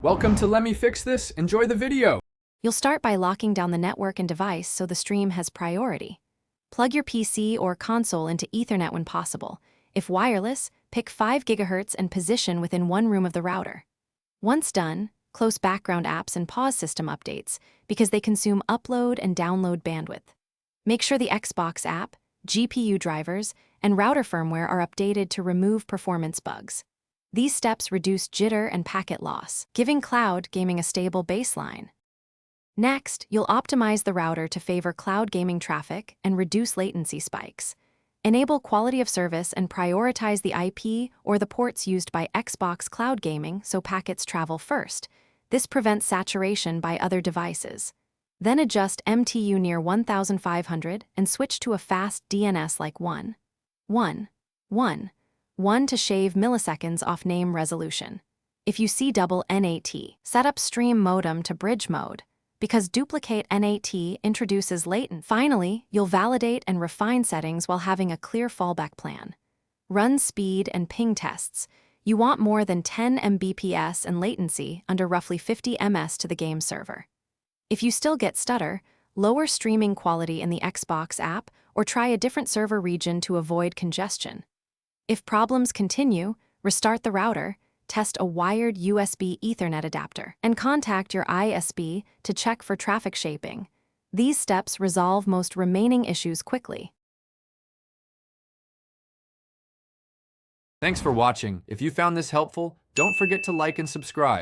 Welcome to Let Me Fix This. Enjoy the video. You'll start by locking down the network and device so the stream has priority. Plug your PC or console into Ethernet when possible. If wireless, pick 5 GHz and position within one room of the router. Once done, close background apps and pause system updates because they consume upload and download bandwidth. Make sure the Xbox app, GPU drivers, and router firmware are updated to remove performance bugs. These steps reduce jitter and packet loss, giving cloud gaming a stable baseline. Next, you'll optimize the router to favor cloud gaming traffic and reduce latency spikes. Enable quality of service and prioritize the IP or the ports used by Xbox cloud gaming so packets travel first. This prevents saturation by other devices. Then adjust MTU near 1500 and switch to a fast DNS like 1 to shave milliseconds off name resolution. If you see double NAT, set up stream modem to bridge mode, because duplicate NAT introduces latency. Finally, you'll validate and refine settings while having a clear fallback plan. Run speed and ping tests. You want more than 10 Mbps and latency under roughly 50 ms to the game server. If you still get stutter, lower streaming quality in the Xbox app or try a different server region to avoid congestion. If problems continue, restart the router, test a wired USB Ethernet adapter, and contact your ISP to check for traffic shaping. These steps resolve most remaining issues quickly. Thanks for watching. If you found this helpful, don't forget to like and subscribe.